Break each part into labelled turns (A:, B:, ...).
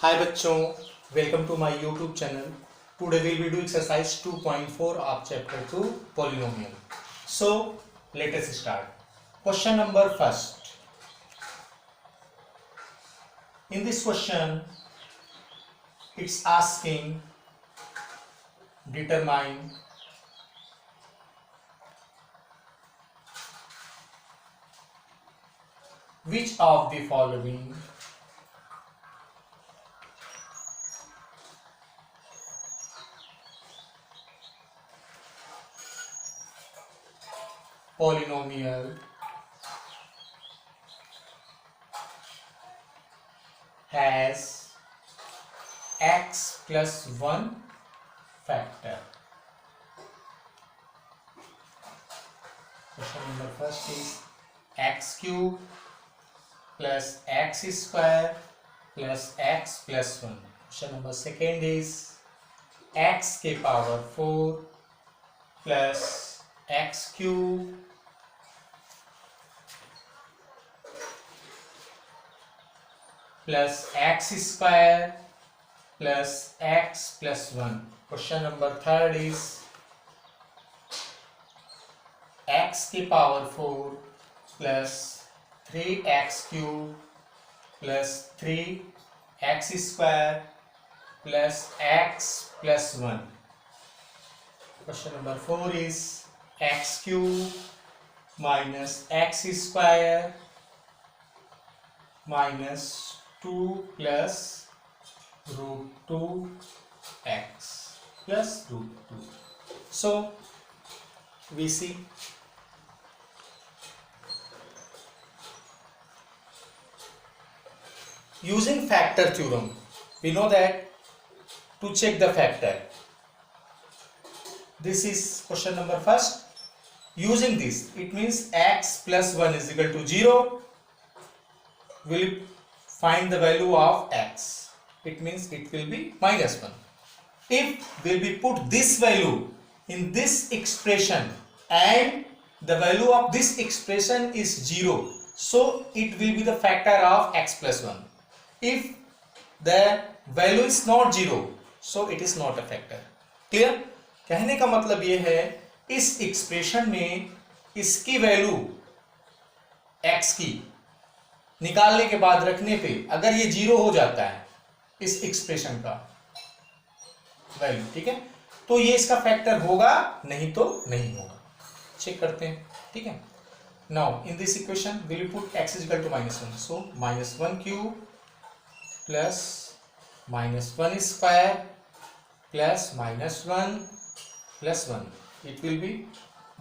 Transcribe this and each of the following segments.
A: हाय बच्चों, welcome to my YouTube channel. Today will be do exercise 2.4 of chapter 2 polynomial. So let us start. Question number first. In this question it's asking determine which of the following polynomial has x plus 1 factor. Question number first is x cube plus x square plus x plus 1. Question number second is x के power 4 plus x cube plus x square plus x plus 1. Question number third is x की power 4 plus 3x cube plus 3x square plus x plus 1. Question number 4 is x cube minus x square minus 2 plus root 2x plus root 2. So we see using factor theorem, we know that to check the factor. This is question number first. Using this, it means x plus 1 is equal to 0. We'll find the value of x. It means it will be minus 1. If will be put this value in this expression and the value of this expression is 0, so it will be the factor of x plus 1. If the value is not 0, so it is not a factor. Clear? कहने का मतलब ये है, इस expression में इसकी value x की निकालने के बाद रखने पे अगर ये 0 हो जाता है इस एक्सप्रेशन का वैल्यू, ठीक है, तो ये इसका फैक्टर होगा, नहीं तो नहीं होगा। चेक करते हैं, ठीक है। Now in this equation will you put x is equal to -1, so -1 cube plus -1 square plus -1 plus 1. It will be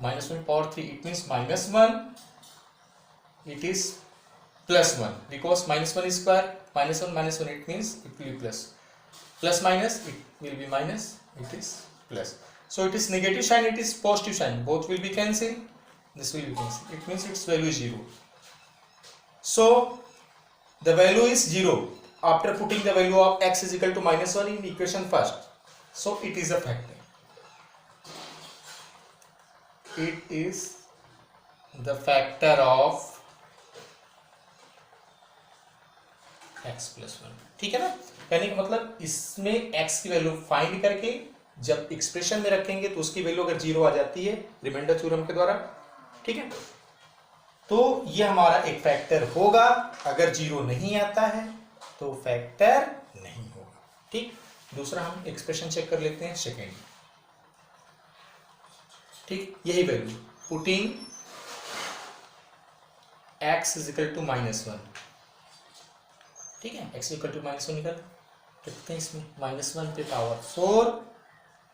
A: -1 power 3. It means -1. It is plus 1 because -1 is square. -1 it means it will be plus. Plus minus it will be minus. It is plus. So it is negative sign. It is positive sign. Both will be cancelled. This will be cancelled. It means its value is 0. So the value is 0 after putting the value of x is equal to -1 in equation first. So it is a factor. It is the factor of x plus 1. ठीक है ना? कहने का मतलब इसमें x की value find करके जब एक्सप्रेशन में रखेंगे तो उसकी वैल्यू अगर 0 आ जाती है रिमाइंडर थ्योरम के द्वारा, ठीक है, तो ये हमारा एक फैक्टर होगा। अगर 0 नहीं आता है तो फैक्टर नहीं होगा। ठीक, दूसरा हम एक्सप्रेशन चेक कर लेते हैं सेकेंड। ठीक, यही value putting x is equal to -1, ठीक है, x इक्वल टू -1 निकल कितने इसमें -1 पे power 4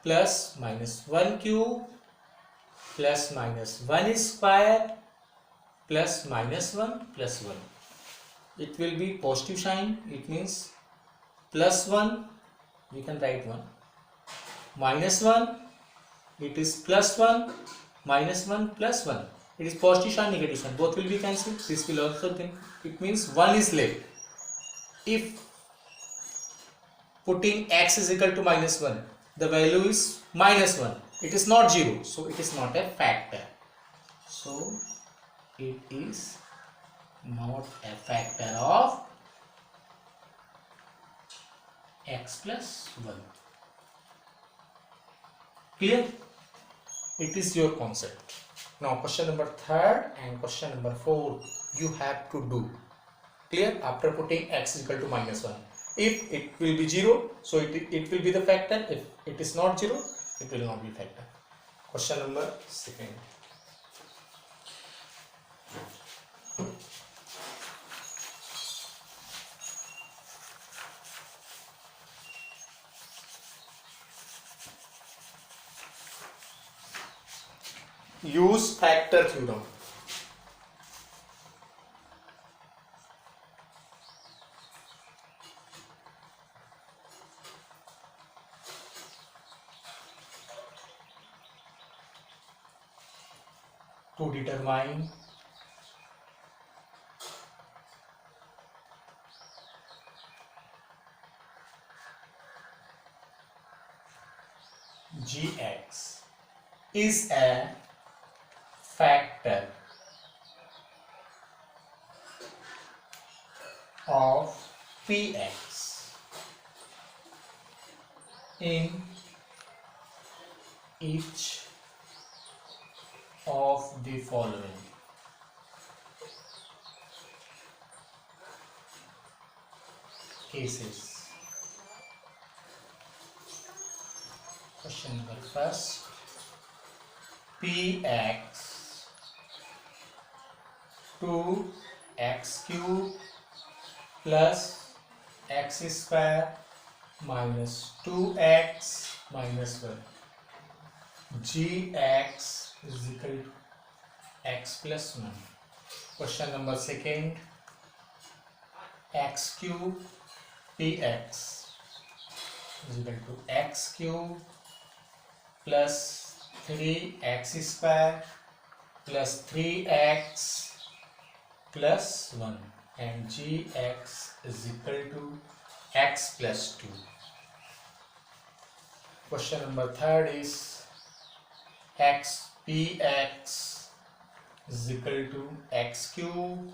A: plus -1 cube plus -1 square plus -1 plus 1. It will be positive sign. It means +1 we can write 1, -1 it is +1, -1 plus 1. It is positive sign, negative sign, both will be cancelled. This will also then, it means 1 is left. If putting x is equal to -1, the value is -1, it is not 0, so it is not a factor. So it is not a factor of x plus 1. Clear? It is your concept. Now question number 3rd and question number 4 you have to do. Clear? After putting x is equal to minus 1. If it will be 0, so it will be the factor. If it is not 0, it will not be factor. Question number 2nd. Use factor theorem. To determine gx is a factor of px in each of the following. Cases. Question number 1st. Px to x cube plus x square minus 2x minus 1. Gx is equal to x plus 1. Question number 2nd. X cube px is equal to x cube plus 3x square plus 3x plus 1, and gx is equal to x plus 2. Question number 3rd is x px is equal to x cube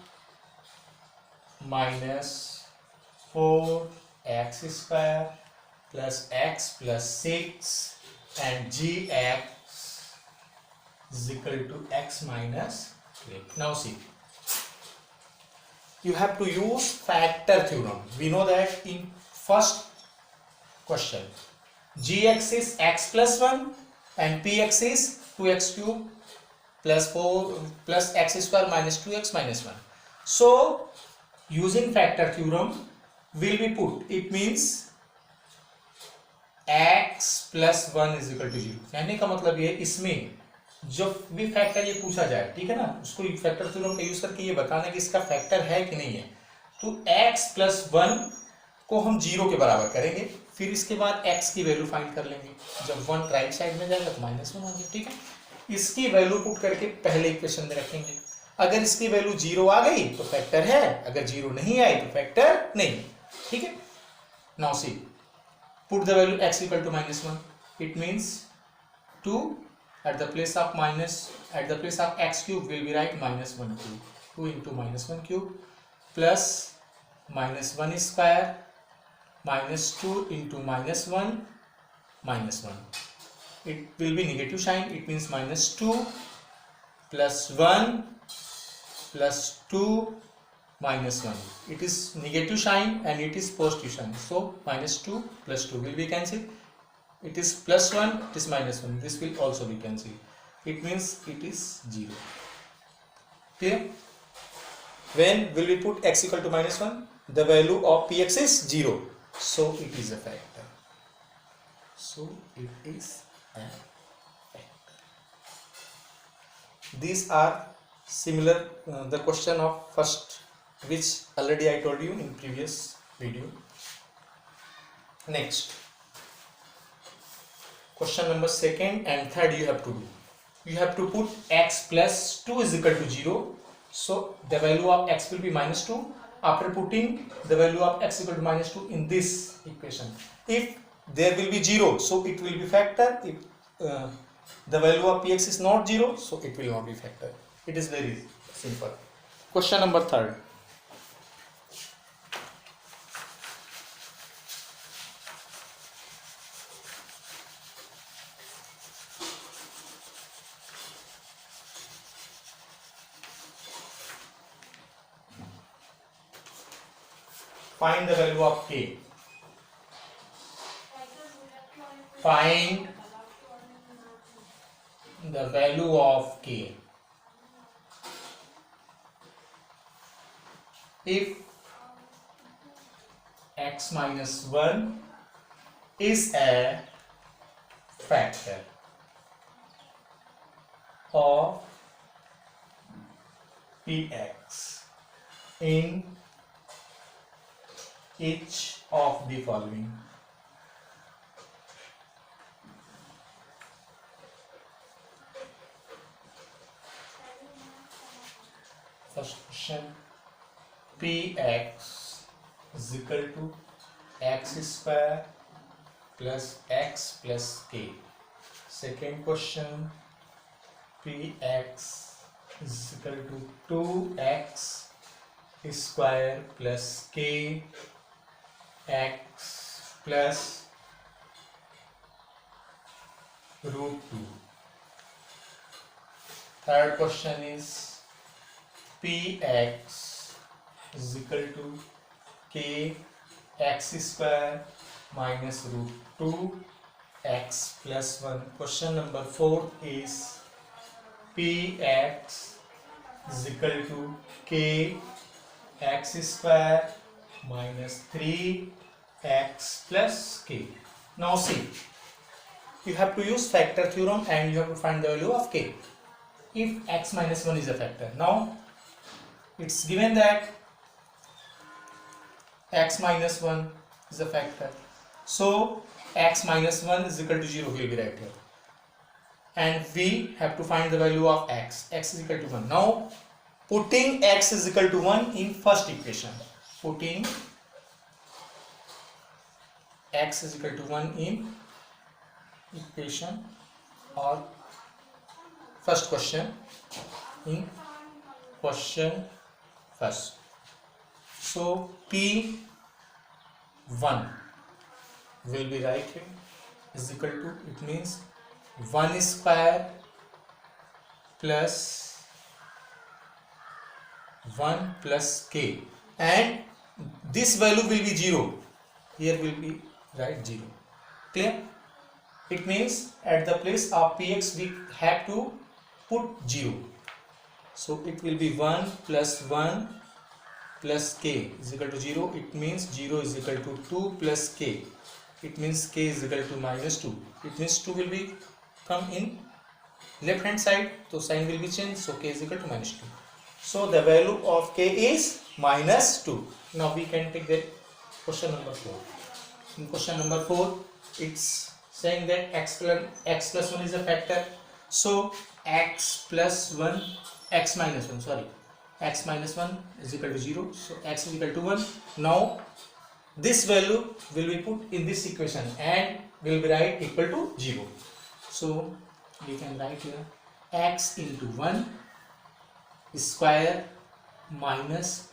A: minus 4x square plus x plus 6, and gx is equal to x minus 3. Now see, you have to use factor theorem. We know that in first question gx is x plus 1 and px is 2x cube plus 4 plus x square minus 2x minus 1. So using factor theorem will be put, it means x plus 1 is equal to 0. कहने का मतलब ये इसमें जो भी factor ये पूछा जाए, ठीक है ना, उसको फैक्टर थ्योरम का यूज करके ये बताना कि इसका फैक्टर है कि नहीं है. तो x प्लस 1 को हम 0 के बराबर करेंगे, फिर इसके बाद x की वैल्यू फाइंड कर लेंगे. जब 1 राइट साइड में जाएगा तो -1 आ जाएगा. ठीक है, इसकी वैल्यू पुट करके पहले इक्वेशन में रखेंगे. अगर इसकी वैल्यू 0 आ गई तो फैक्टर है, अगर 0 नहीं आई तो फैक्टर नहीं. ठीक है. Now see, put the value x equal to -1. It means 2 at the place of x cube will be write -1 cube. 2 into -1 cube plus -1 square minus 2 into -1 minus 1. It will be negative sign. It means -2 plus 1 plus 2 minus 1. It is negative sign and it is positive sign. So -2 plus 2 will be cancelled. It is plus 1, it is -1. This will also be cancelled. It means it is 0. Clear? When will we put x equal to -1? The value of px is 0. So it is a factor. So it is a factor. These are similar the question of first, which already I told you in previous video. Next, question number 2nd and 3rd you have to do. You have to put x plus 2 is equal to 0. So the value of x will be -2. After putting the value of x equal to -2 in this equation, if there will be 0, so it will be factor. If the value of px is not 0, so it will not be factor. It is very simple. Question number 3rd. find the value of k. Find the value of k. If x minus 1 is a factor of px in each of the following. First question, px is equal to x square plus x plus k. Second question, px is equal to 2x square plus k x plus root 2. Third question is px is equal to k x square minus root 2 x plus 1. Question number 4 is px is equal to k x square minus 3 x plus k. Now see, you have to use factor theorem and you have to find the value of k. If x minus 1 is a factor, now it's given that x minus 1 is a factor, so x minus 1 is equal to 0 will be right here, and we have to find the value of x. X is equal to 1. Now putting x is equal to 1 in first equation, putting x is equal to 1 in equation or first question, in question first. So P1 will be right here is equal to, it means 1 square plus 1 plus k, and this value will be 0. Here will be right 0. Clear? It means at the place of px we have to put 0. So it will be 1 plus 1 plus k is equal to 0. It means 0 is equal to 2 plus k. It means k is equal to minus 2. It means 2 will be come in left hand side, so sign will be changed, so k is equal to minus 2. So the value of k is minus 2. Now we can take the question number 4. In question number 4, it's saying that x plus 1 is a factor. So x plus 1, x minus 1, sorry, x minus 1 is equal to 0. So x is equal to 1. Now this value will be put in this equation and will be write equal to 0. So we can write here x into 1 square minus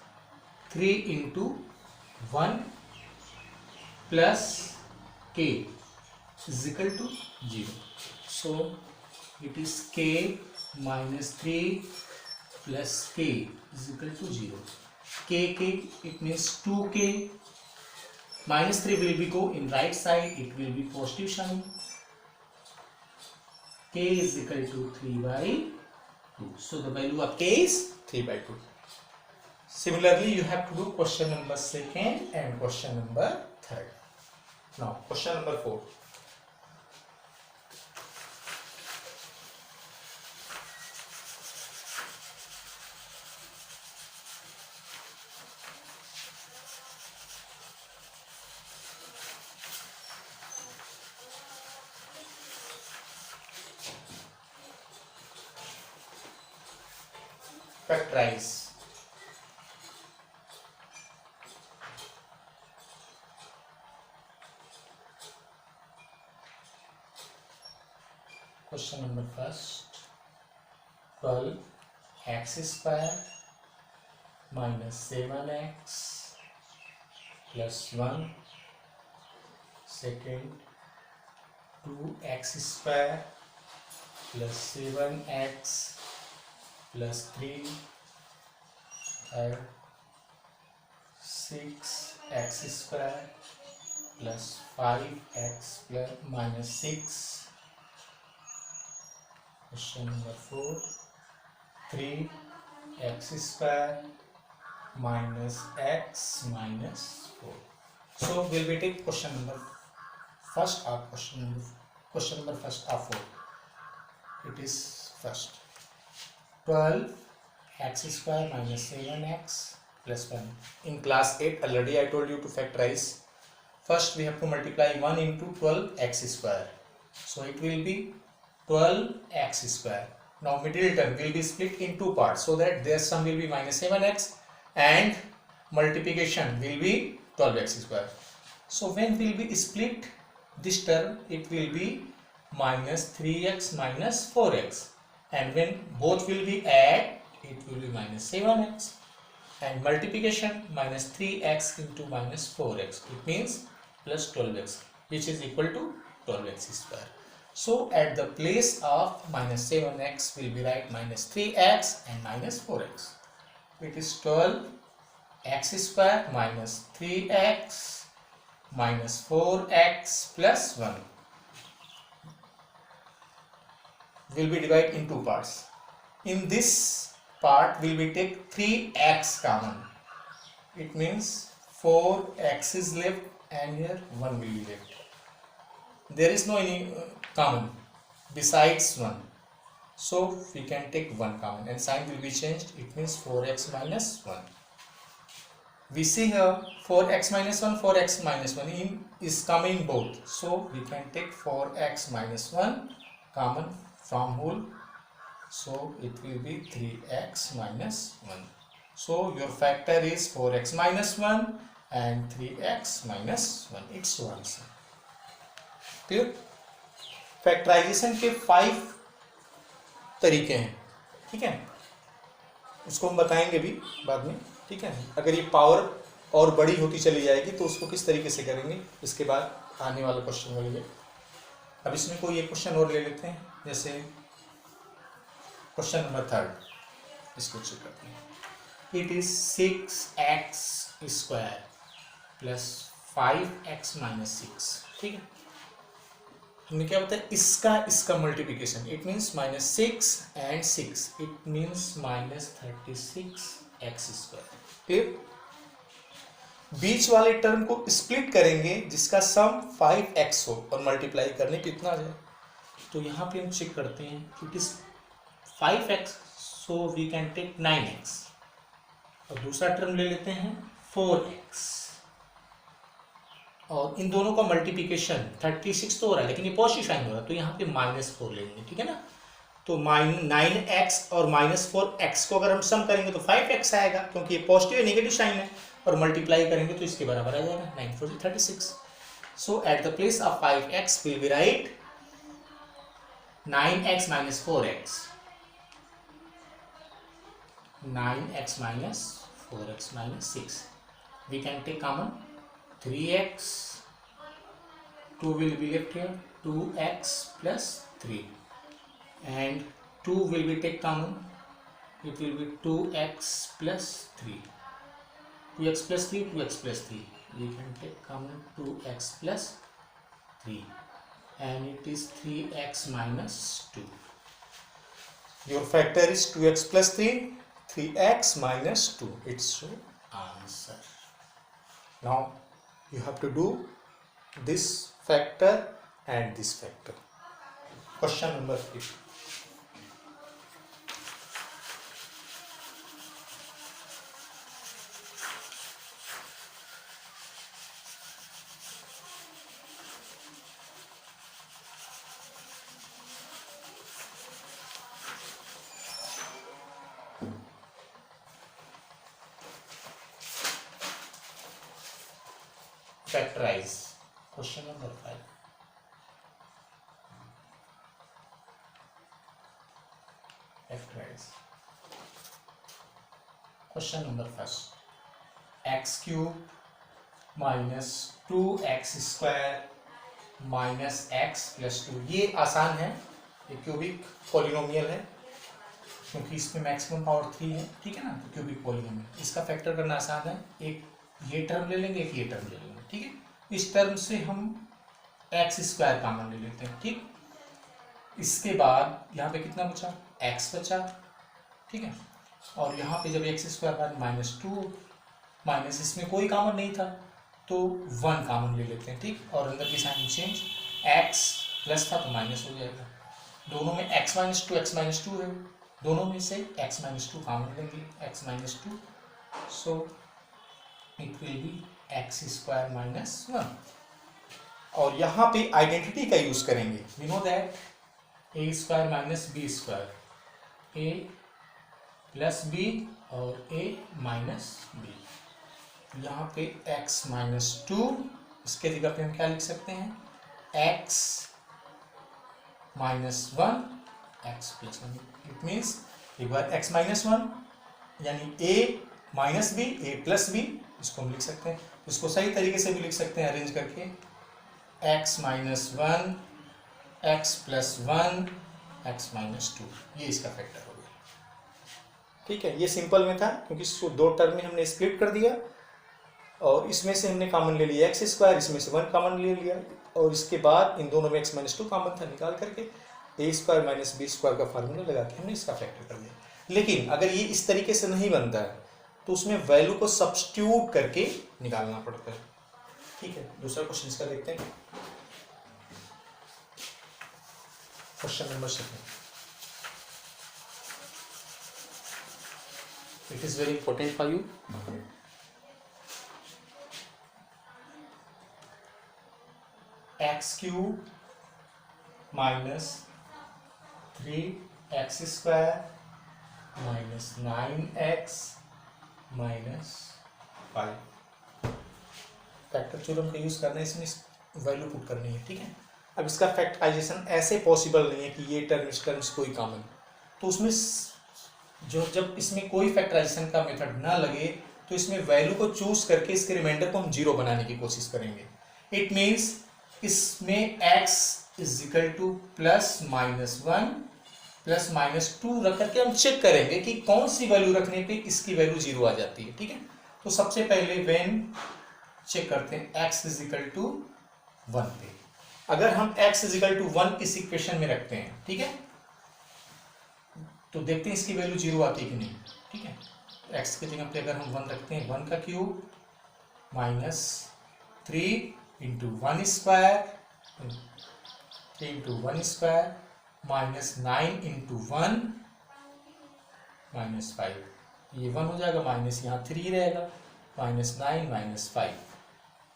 A: 3 into 1 plus k is equal to 0. So it is k minus 3 plus k is equal to 0. K, it means 2k. Minus 3 will be go in right side, it will be positive sign. K is equal to 3 by 2. So the value of k is 3 by 2. Similarly, you have to do question number 2nd and question number 3rd. Now question number 4. Factorize. Question number first, 12 x square minus 7x plus 1. Second, 2x square plus 7x plus 3. Third, 6 x square plus 5x plus minus 6. Question number 4. 3x square minus x minus 4. So we'll be take question number first or question number first of 4. It is first. 12x square minus 7x plus 1. In class 8 already I told you to factorize. First we have to multiply 1 into 12x square. So it will be 12x square. Now middle term will be split in two parts so that their sum will be minus 7x and multiplication will be 12x square. So when will be split this term, it will be minus 3x minus 4x, and when both will be add, it will be minus 7x, and multiplication minus 3x into minus 4x, it means plus 12x, which is equal to 12x square. So at the place of minus 7x will be write minus 3x and minus 4x. It is 12x square minus 3x minus 4x plus 1. Will be divided in two parts. In this part will be take 3x common. It means 4x is left and here 1 will be left. There is no any common besides 1, so we can take 1 common and sign will be changed. It means 4x minus 1. We see here 4x minus 1, 4x minus 1 is coming both, so we can take 4x minus 1 common from whole, so it will be 3x minus 1. So your factor is 4x minus 1 and 3x minus 1. It's your answer. Clear? Factorisation के 5 तरीके हैं, ठीक है, इसको हम बताएंगे भी बाद में, ठीक है. अगर ये पावर और बड़ी होती चली जाएगी तो उसको किस तरीके से करेंगे इसके बाद आने वाला क्वेश्चन होंगे. अब इसमें कोई एक क्वेश्चन और ले लेते हैं, जैसे क्वेश्चन नंबर 3, इसको चेक करते हैं. It is 6x square plus 5x minus 6. ठीक है, हमने क्या बताया, इसका multiplication, it means minus 6 and 6, it means minus 36x square. Clear? बीच वाले टर्म को स्प्लिट करेंगे जिसका सम 5x हो और मल्टीप्लाई करने कितना आ जाए. तो यहाँ पे हम चेक करते हैं, it is 5x, so we can take 9x, और दूसरा टर्म ले लेते हैं 4x, और इन दोनों का मल्टीप्लिकेशन 36 तो हो रहा है लेकिन ये पॉजिटिव साइन हो रहा है, तो यहाँ पे -4 लेंगे. ठीक है ना, तो 9x और -4x को अगर हम सम करेंगे तो 5x आएगा, क्योंकि ये पॉजिटिव नेगेटिव साइन है, और मल्टीप्लाई करेंगे तो इसके बराबर आ जाएगा 9 4 36. So at the place of 5x will be write 9x minus 4x, 9x minus 4x minus 6. We can take common 3x, 2 will be left here, 2x plus 3, and 2 will be take common, it will be 2x plus 3, 2x plus 3, 2x plus 3, we can take common 2x plus 3, and it is 3x minus 2. Your factor is 2x plus 3, 3x minus 2. It's your answer. Now you have to do this factor and this factor. Question number 8. Factorize. Question number 5. Factorize. Question number 1. X cube minus 2x square minus x plus 2. ये आसान है, ये cubic polynomial है क्योंकि इसमें maximum power 3 है. ठीक है ना, तो क्यूबिक पॉलिनोमियल, इसका फैक्टर करना आसान है. एक ये टर्म ले लेंगे, एक ये टर्म ले लेंगे, ठीक है। इस टर्म से हम एक्स स्क्वायर कॉमन ले लेते हैं, ठीक। इसके बाद यहाँ पे कितना बचा, एक्स बचा, ठीक है। और यहाँ पे जब एक्स स्क्वायर बाद -2 माइनस, इसमें कोई कॉमन नहीं था तो 1 कॉमन ले लेते हैं, ठीक। और अंदर की साइन चेंज, एक्स प्लस था तो माइनस हो जाएगा। दोनों में x - 2 है, दोनों में से x - 2 कॉमन लेंगे, x - 2, so it will be x square -1। और यहाँ पे आइडेंटिटी का यूज करेंगे, we know that a square minus b square, a plus b और a माइनस बी। यहाँ पे x - 2, इसके जगह पे हम क्या लिख सकते हैं, x -1 x + 1। इट मीन्स एक बार x - 1 यानी a minus b, a plus b, इसको हम लिख सकते हैं। इसको सही तरीके से भी लिख सकते हैं अरेंज करके, x - 1 x + 1 x - 2, ये इसका फैक्टर हो गया, ठीक है। ये सिंपल में था क्योंकि इसको दो टर्म में हमने स्प्लिट कर दिया और इसमें से हमने कॉमन ले लिया एक्स स्क्वायर, इसमें से 1 कॉमन ले लिया और इसके बाद इन दोनों में x - 2 कॉमन था, निकाल करके a square minus b square का फार्मूला लगा के हमने इसका फैक्टर कर दिया। लेकिन अगर ये इस तरीके से नहीं बनता है तो उसमें वैल्यू को सब्स्टिट्यूट करके निकालना पड़ता है, ठीक है। दूसरा क्वेश्चन इसका देखते हैं, question number 7। It is very important for you. x³ - 3x² - 9x - 5। Factor theorem का यूज करना है, इसमें वैल्यू पुट करनी है, ठीक है। अब इसका फैक्टराइजेशन ऐसे पॉसिबल नहीं है कि ये टर्म इस टर्म से कोई कॉमन, तो उसमें जो जब इसमें कोई फैक्टराइजेशन का मेथड ना लगे तो इसमें वैल्यू को चूज करके इसके रिमाइंडर को हम 0 बनाने की कोशिश करेंगे। इट मीन्स इसमें x = +-1 +-2 रख करके हम चेक करेंगे कि कौन सी वैल्यू रखने पे इसकी वैल्यू 0 आ जाती है, ठीक है। तो सबसे पहले व्हेन चेक करते हैं x = 1 पे। अगर हम x = 1 इस इक्वेशन में रखते हैं, ठीक है, तो देखते हैं इसकी वैल्यू 0 आती है कि नहीं, ठीक है। तो x की जगह पे अगर हम 1 रखते हैं, 1 का क्यूब -3 × 1² 3 × 1² -9 × 1 -5, ये 1 हो जाएगा, माइनस यहाँ 3 रहेगा, -9 - 5।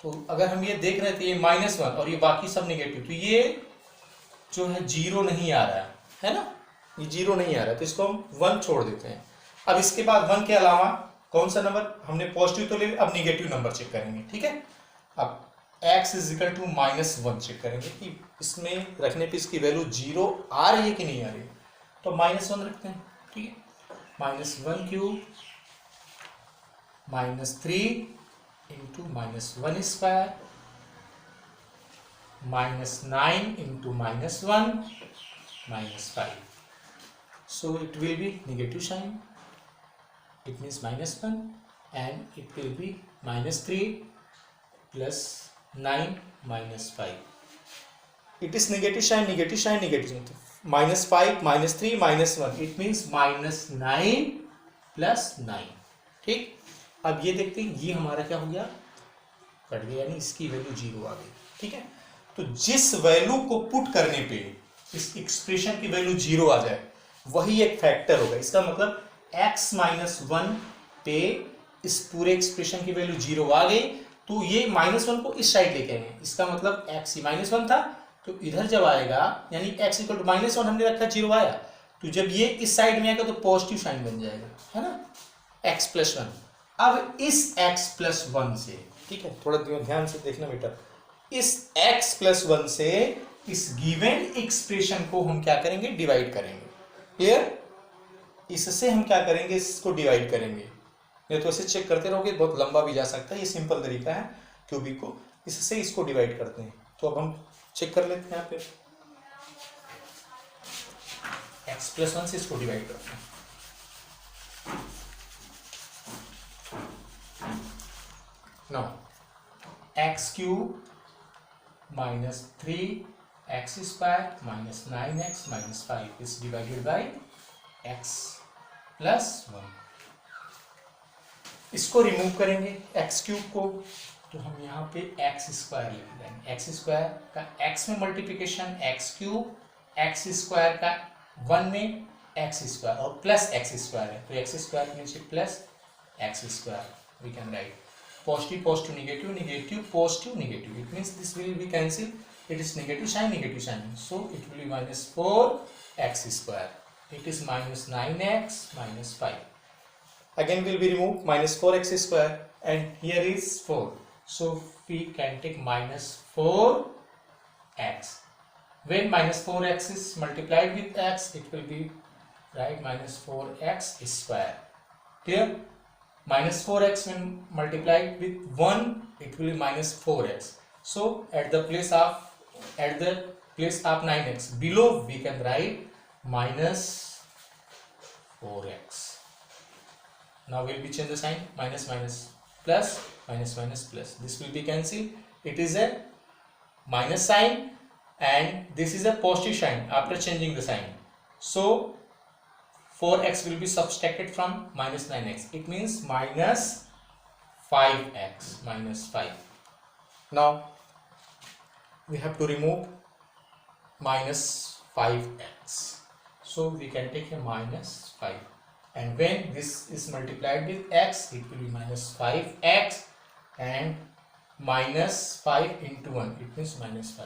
A: तो अगर हम ये देख रहे थे ये -1 और ये बाकी सब नेगेटिव, तो ये जो है 0 नहीं आ रहा है ना, ये 0 नहीं आ रहा, तो इसको हम 1 छोड़ देते हैं। अब इसके बाद 1 के अलावा कौन सा नंबर, हमने पॉजिटिव तो ले, अब नेगेटिव नंबर चेक करेंगे, ठीक है। अब x = -1 चेक करेंगे कि इसमें रखने पे इसकी वैल्यू 0 आ रही है कि नहीं आ रही है, तो -1 रखते हैं, ठीक है। -1³ -3 × -1² -9 × -1 -5, so it will be negative sign, it means -1, and it will be -3 + 9 - 5. It is negative sign, negative sign, negative sign. -5 -3 -1, it means -9 + 9, ठीक। अब ये देखते हैं, ये हमारा क्या हो गया, कट गया, यानी इसकी वैल्यू 0 आ गई, ठीक है। तो जिस वैल्यू को पुट करने पे इस एक्सप्रेशन की वैल्यू 0 आ जाए वही एक फैक्टर होगा। इसका मतलब x - 1 पे इस पूरे एक्सप्रेशन की वैल्यू 0 आ गई तो ये -1 को इस साइड लेके आएंगे, इसका मतलब x ही -1 था तो इधर जब आएगा, यानी x = -1 हमने रखा, 0 आया, तो जब ये इस साइड में आएगा तो पॉजिटिव साइन बन जाएगा, है ना, x + 1। अब इस x + 1 से, ठीक है, थोड़ा ध्यान से देखना बेटा, इस x + 1 से इस गिवन एक्सप्रेशन को हम क्या करेंगे, डिवाइड करेंगे, क्लियर। इससे हम क्या करेंगे, इसको डिवाइड करेंगे, नहीं तो ऐसे चेक करते रहोगे बहुत लंबा भी जा सकता है, ये सिंपल तरीका है क्यूबिक को, इससे इसको डिवाइड करते हैं। तो अब हम चेक कर लेते हैं, यहाँ पे x + 1 से इसको डिवाइड करते हैं, now x cube minus 3x square minus 9x minus 5 is divided by x plus 1। इसको रिमूव करेंगे एक्स क्यूब को, तो हम यहाँ पे एक्स स्क्वायर लिख देंगे। एक्स स्क्वायर का एक्स में multiplication x cube, x square का 1 में एक्स स्क्वायर और प्लस एक्स स्क्वायर है, तो एक्स स्क्वायर नीचे plus x square. We can write positive positive negative negative positive negative, it means this will be cancel, it is negative sign, so it will be minus 4x square, it is minus 9x minus 5। Again will be removed minus 4x square and here is 4, so we can take minus 4x. When minus 4x is multiplied with x, it will be right minus 4x square. Clear? Minus 4x when multiplied with 1, it will be minus 4x. So at the place of 9x below we can write minus 4x. Now we'll be change the sign, minus minus plus minus minus plus, this will be cancelled, it is a minus sign and this is a positive sign after changing the sign, so 4x will be subtracted from minus 9x, it means minus 5x minus 5. Now we have to remove minus 5x, so we can take a minus 5, and when this is multiplied with x, it will be minus 5x and minus 5 into 1, it means minus 5.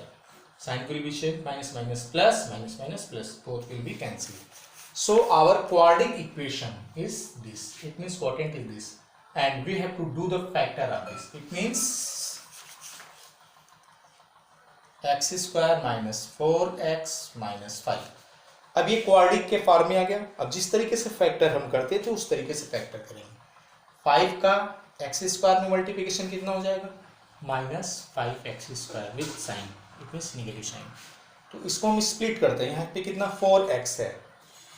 A: Sign will be changed, minus minus plus minus minus plus, both will be cancelled. So our quadratic equation is this, it means quotient is this, and we have to do the factor of this, it means x square minus 4x minus 5। अब ये quadric के form में आ गया। अब जिस तरीके से factor हम करते थे उस तरीके से फैक्टर करेंगे। 5 का एक्स स्क्वायर में मल्टीप्लिकेशन कितना हो जाएगा, minus 5x square with sign, it means negative sign. तो इसको हम स्प्लिट करते हैं, यहाँ पे कितना 4x है,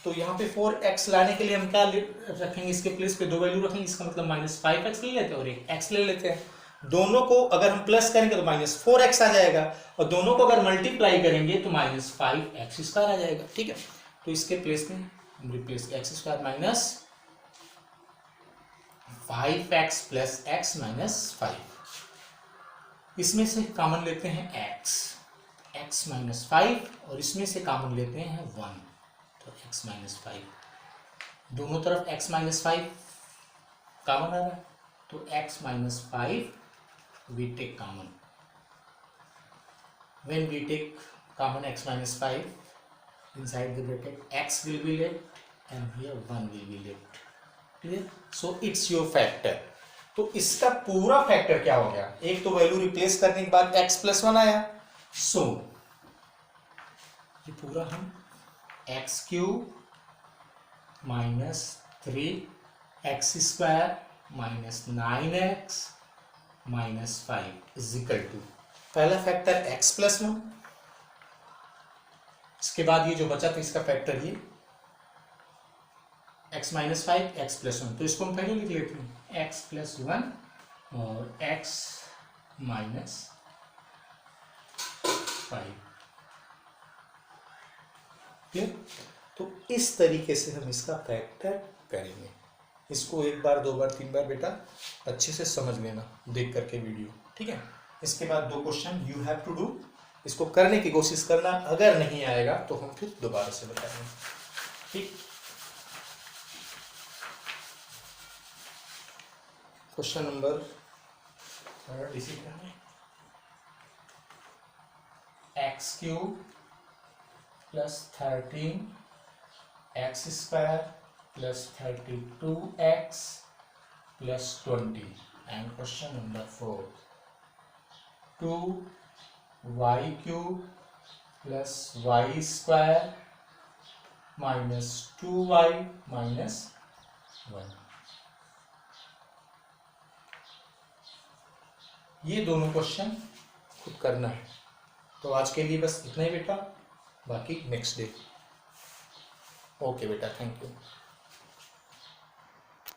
A: तो यहाँ पे 4x लाने के लिए हम क्या रखेंगे, इसके प्लेस पे 2 वैल्यू रखेंगे, इसका मतलब माइनस 5x ले लेते हैं और एक x ले लेते हैं। दोनों को अगर हम प्लस करेंगे तो माइनस 4x आ जाएगा, और दोनों को अगर मल्टीप्लाई करेंगे तो माइनस 5x स्क्वायर आ जाएगा। ठीक है, तो इसके प्लेस में हम replace x square minus 5x plus x minus 5, इसमें से कॉमन लेते हैं x माइनस 5 और इसमें से कॉमन लेते हैं 1, तो x माइनस 5, दोनों तरफ x माइनस 5 कॉमन आ रहा है, तो x minus 5 we take common, when we take common x minus 5 inside the bracket, x will be left and here 1 will be left, clear? So it's your factor। तो इसका पूरा factor क्या हो गया, एक तो वैल्यू रिप्लेस करने के बाद x प्लस 1 आया, सो ये पूरा हम x cube minus 3x square minus 9x minus 5 is equal to पहला फैक्टर x प्लस 1, इसके बाद ये जो बचा था इसका फैक्टर ये x माइनस 5 x प्लस 1, तो इसको हम पहले लिख लेते हैं x प्लस 1 और x माइनस 5। ठीक, तो इस तरीके से हम इसका फैक्टर करेंगे। इसको एक बार, 2 बार, 3 बार बेटा अच्छे से समझ लेना देख करके वीडियो। ठीक है, इसके बाद 2 question you have to do, इसको करने की कोशिश करना, अगर नहीं आएगा तो हम फिर दोबारा से बताएंगे। ठीक, क्वेश्चन नंबर 3 इसी तरह है, x cube plus 13 x square plus 32x plus 20, and question number 4, 2y cube plus y square minus 2y minus 1। ये दोनों क्वेश्चन खुद करना है। तो आज के लिए बस इतना ही बेटा, बाकी नेक्स्ट डे। ओके बेटा, थैंक यू।